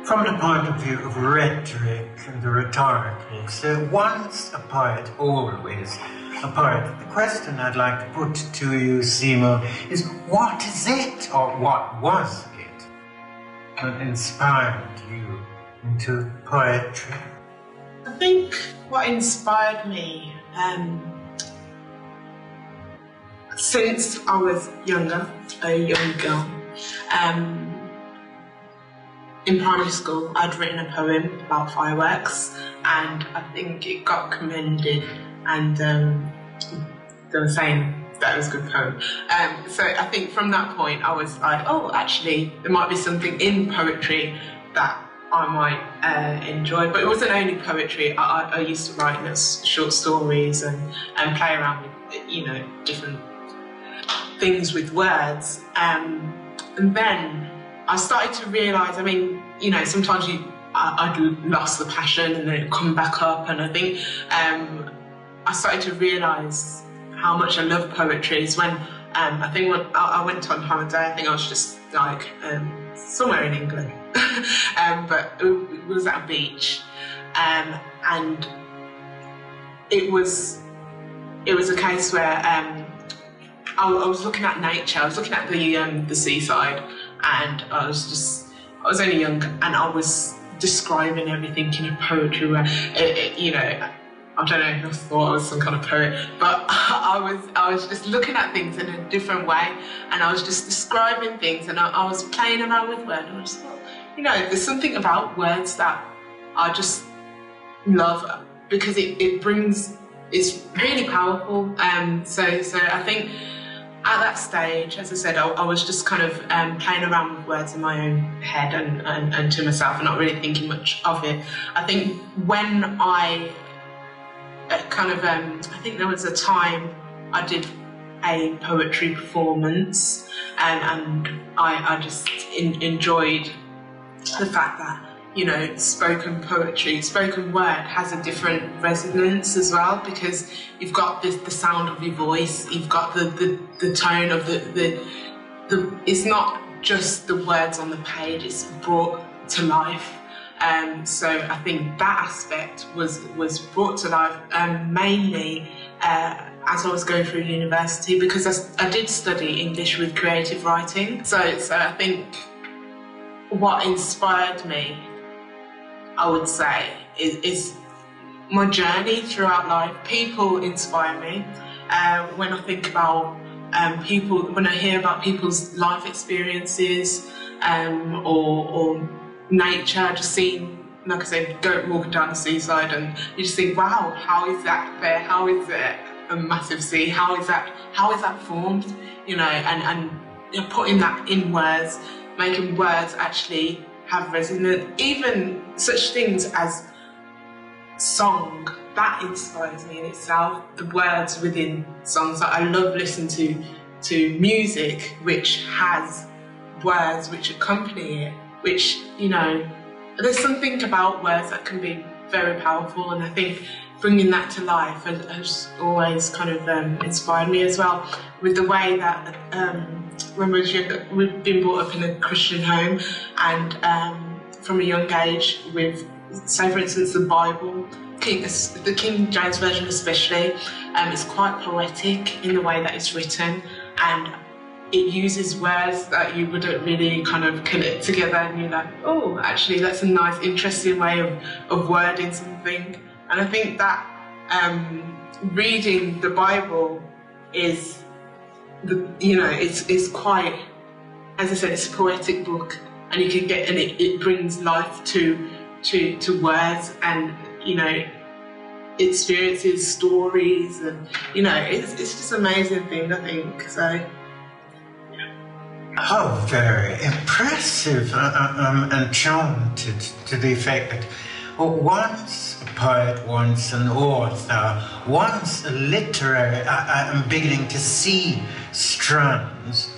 From the point of view of rhetoric and the rhetoric, so once a poet, always a poet. The question I'd like to put to you, Simo, is what is it, or what was it, that inspired you into poetry? I think what inspired me since I was younger, a young girl, in primary school, I'd written a poem about fireworks, and I think it got commended, and they were saying that it was a good poem. So I think from that point, I was like, oh, actually, there might be something in poetry that I might enjoy. But it wasn't only poetry. I used to write short stories and play around with, different things with words. And then I started to realise, sometimes I'd lost the passion and then it'd come back up, and I think I started to realise how much I love poetry is when I think when I went on holiday. I think I was just like somewhere in England, but it was at a beach, and it was a case where I was looking at nature. I was looking at the seaside, and I was only young, and I was describing everything in a poetry where, I don't know if I thought I was some kind of poet, but I was just looking at things in a different way, and I was just describing things, and I was playing around with words, and I just thought, there's something about words that I just love, because it's really powerful. So I think at that stage, as I said, I was just kind of playing around with words in my own head and to myself, and not really thinking much of it. I think when I I think there was a time I did a poetry performance, and I just enjoyed the fact that, spoken poetry, spoken word has a different resonance as well, because you've got the sound of your voice, you've got the tone of the it's not just the words on the page, it's brought to life. So I think that aspect was brought to life mainly as I was going through university, because I did study English with creative writing. So I think what inspired me, I would say, is my journey throughout life. People inspire me. When I think about people, when I hear about people's life experiences, or nature, just seeing, like I said, walking down the seaside, and you just think, wow, how is that there? How is it a massive sea? How is that formed? And putting that in words, making words actually have resonance. Even such things as song, that inspires me in itself. The words within songs, I love listening to music which has words which accompany it, which, there's something about words that can be very powerful, and I think bringing that to life has always kind of inspired me as well, with the way that when we was younger, we've been brought up in a Christian home, and from a young age with, say for instance, the Bible, the King James Version especially, is quite poetic in the way that it's written, and it uses words that you wouldn't really kind of connect together, and you're like, oh, actually that's a nice, interesting way of wording something. And I think that reading the Bible is, it's quite, as I said, it's a poetic book, and you can get, and it brings life to words, and experiences, stories, and it's just an amazing thing, I think. So. Oh, very impressive. I'm enchanted to the effect that once a poet, once an author, once a literary, I'm beginning to see strands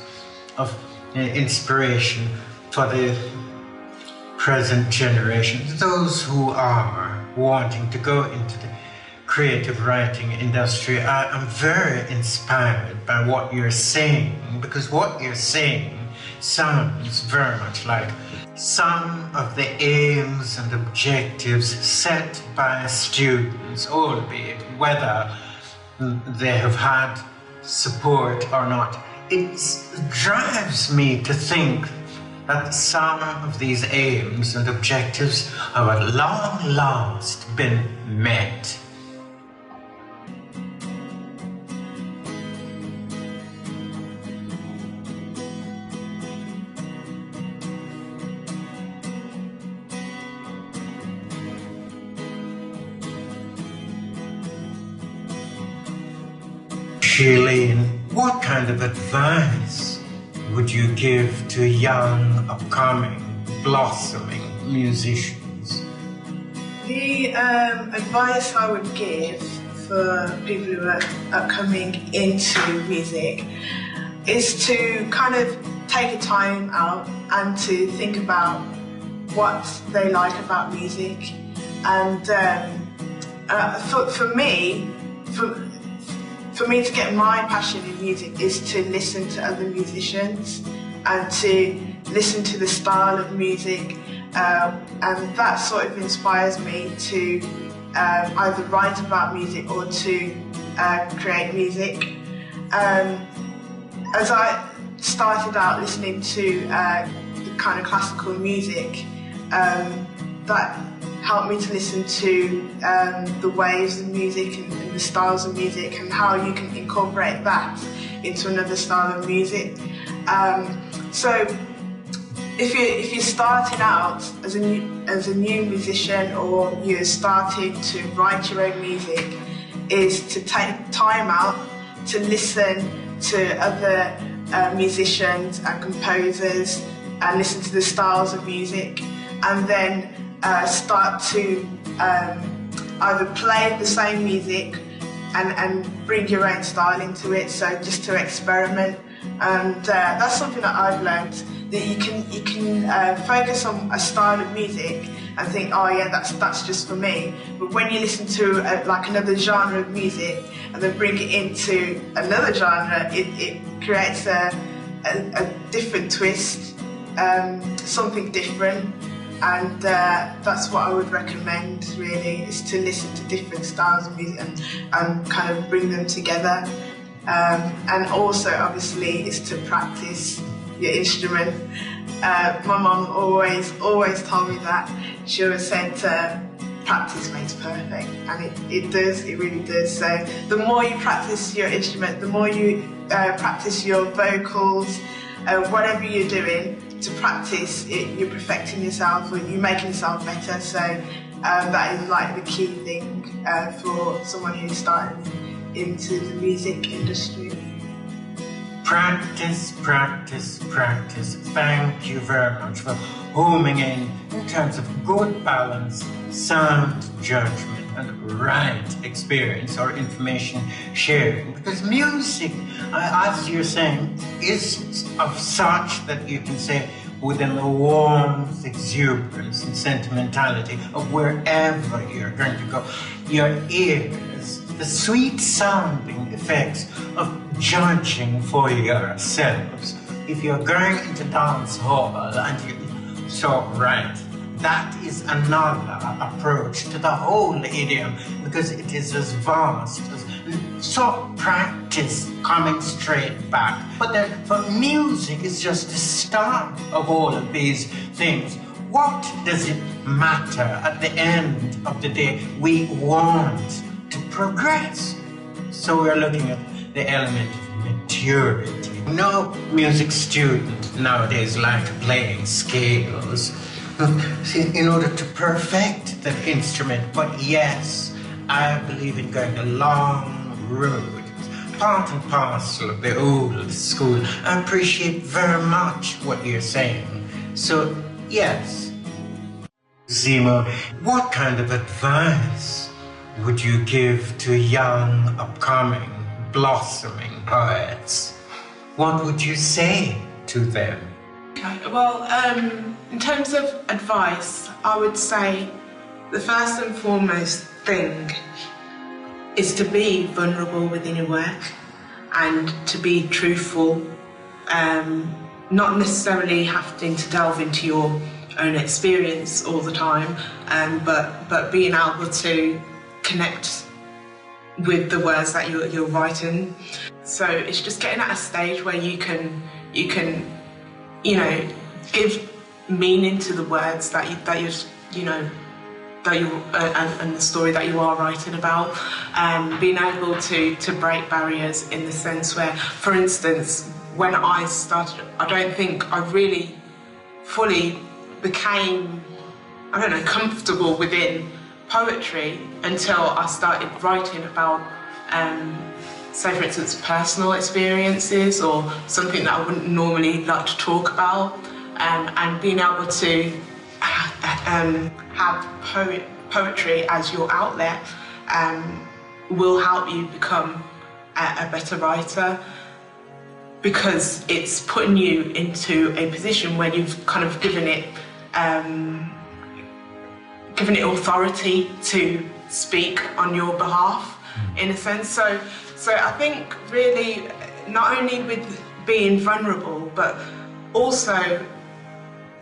of inspiration for the present generation, those who are wanting to go into the creative writing industry. I'm very inspired by what you're saying, because what you're saying sounds very much like some of the aims and objectives set by students, albeit whether they have had support or not. It drives me to think that some of these aims and objectives have at long last been met. Shailene, what kind of advice would you give to young, upcoming, blossoming musicians? The advice I would give for people who are coming into music is to kind of take a time out and to think about what they like about music. And for me to get my passion in music is to listen to other musicians and to listen to the style of music, and that sort of inspires me to either write about music or to create music. As I started out listening to the kind of classical music, that helped me to listen to the waves of music and the styles of music and how you can incorporate that into another style of music. So if you're starting out as a new musician, or you're starting to write your own music, is to take time out to listen to other musicians and composers and listen to the styles of music, and then start to either play the same music and bring your own style into it, so just to experiment. And that's something that I've learned, that you can focus on a style of music and think, oh yeah, that's just for me. But when you listen to like another genre of music and then bring it into another genre, it creates a different twist, something different. And that's what I would recommend, really, is to listen to different styles of music and kind of bring them together. And also, obviously, is to practice your instrument. My mum always told me that. She always said, practice makes perfect, and it does, it really does. So the more you practice your instrument, the more you practice your vocals, whatever you're doing, to practice it, you're perfecting yourself, or you're making yourself better. So that is like the key thing for someone who's starting into the music industry. Practice, practice, practice. Thank you very much for homing in terms of good balance, sound judgment, and right experience or information sharing. Because music, as you're saying, is of such that you can say within the warmth, exuberance, and sentimentality of wherever you're going to go, your ears, the sweet sounding effects of judging for yourselves. If you're going into dance hall and you so right, that is another approach to the whole idiom, because it is as vast as so practice coming straight back. But then for music, it's just the start of all of these things. What does it matter at the end of the day? We want to progress. So we're looking at the element of maturity. No music student nowadays likes playing scales in order to perfect the instrument. But yes, I believe in going a long road. Part and parcel of the old school. I appreciate very much what you're saying. So yes. Zemo, what kind of advice would you give to young, upcoming, blossoming poets? What would you say to them? Okay, well, in terms of advice, I would say the first and foremost thing is to be vulnerable within your work and to be truthful. not necessarily having to delve into your own experience all the time, but being able to connect with the words that you're writing. So it's just getting at a stage where you can give meaning to the words that you and the story that you are writing about, being able to break barriers in the sense where, for instance, when I started, I don't think I really fully became, comfortable within poetry until I started writing about, say for instance, personal experiences or something that I wouldn't normally like to talk about, and being able to have poetry as your outlet will help you become a better writer, because it's putting you into a position where you've kind of given it authority to speak on your behalf, in a sense. So I think really, not only with being vulnerable, but also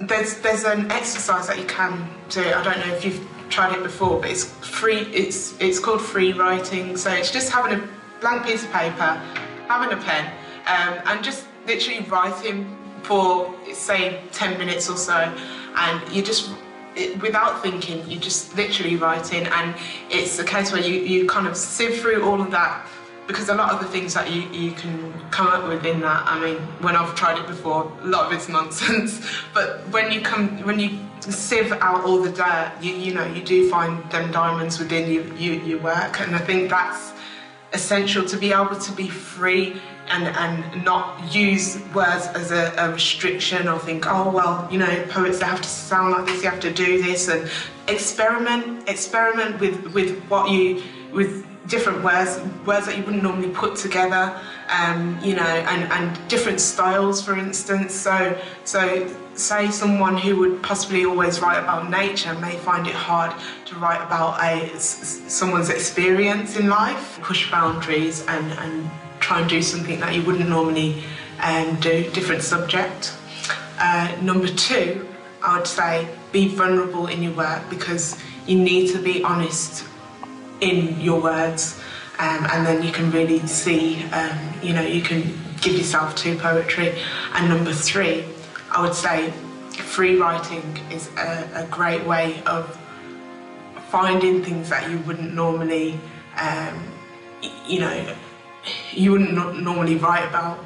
there's an exercise that you can do. I don't know if you've tried it before, but it's free. It's called free writing. So it's just having a blank piece of paper, having a pen, and just literally writing for, say, 10 minutes or so, and you just, without thinking, you just literally writing, and it's a case where you kind of sieve through all of that, because a lot of the things that you can come up with in that, I mean, when I've tried it before, a lot of it's nonsense, but when you sieve out all the dirt, you do find them diamonds within your work, and I think that's essential, to be able to be free and not use words as a restriction, or think, oh well, poets, they have to sound like this, you have to do this, and experiment with different words that you wouldn't normally put together, and different styles, for instance. So say someone who would possibly always write about nature may find it hard to write about someone's experience in life. Push boundaries and try and do something that you wouldn't normally do, different subject. Number 2, I would say, be vulnerable in your work, because you need to be honest in your words, and then you can really see, you can give yourself to poetry. And number 3, I would say free writing is a great way of finding things that you wouldn't normally, you wouldn't normally write about.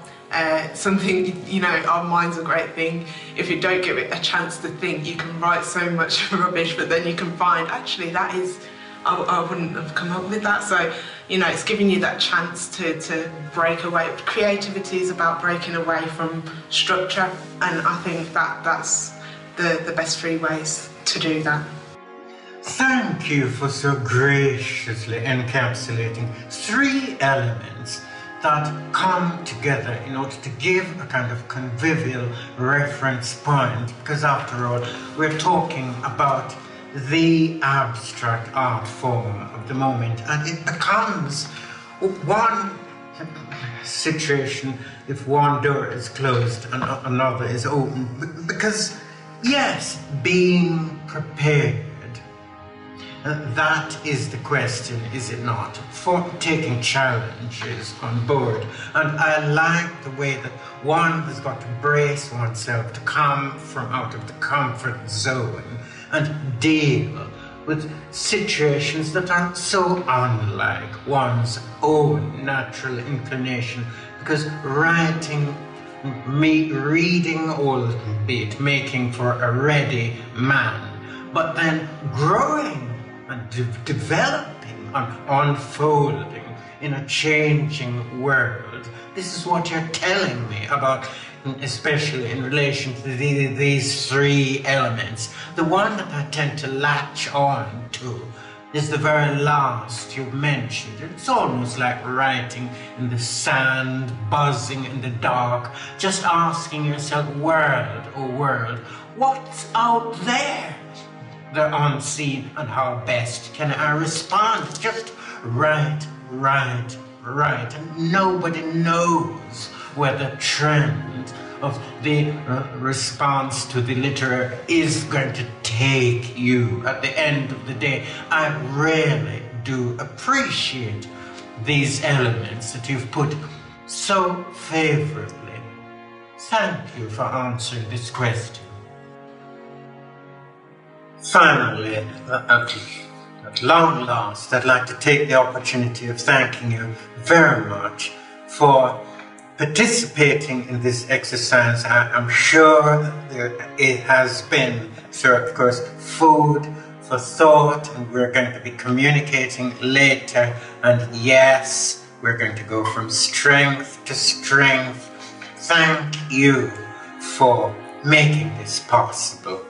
Something, our mind's a great thing. If you don't give it a chance to think, you can write so much rubbish, but then you can find, actually, that is, I wouldn't have come up with that. So, it's giving you that chance to break away. Creativity is about breaking away from structure, and I think that's the best 3 ways to do that. Thank you for so graciously encapsulating 3 elements that come together in order to give a kind of convivial reference point, because after all, we're talking about the abstract art form of the moment, and it becomes one situation if one door is closed and another is open, because yes, being prepared, that is the question, is it not, for taking challenges on board. And I like the way that one has got to brace oneself to come from out of the comfort zone and deal with situations that are so unlike one's own natural inclination, because writing, reading, albeit making for a ready man, but then growing and developing and unfolding in a changing world. This is what you're telling me about, especially in relation to these 3 elements. The one that I tend to latch on to is the very last you mentioned. It's almost like writing in the sand, buzzing in the dark, just asking yourself, world, oh world, what's out there? The unseen, and how best can I respond? Just write, and nobody knows where the trend of the response to the literary is going to take you at the end of the day. I really do appreciate these elements that you've put so favorably. Thank you for answering this question. Finally, at long last, I'd like to take the opportunity of thanking you very much for participating in this exercise. I'm sure that it has been, of course, food for thought, and we're going to be communicating later. And yes, we're going to go from strength to strength. Thank you for making this possible.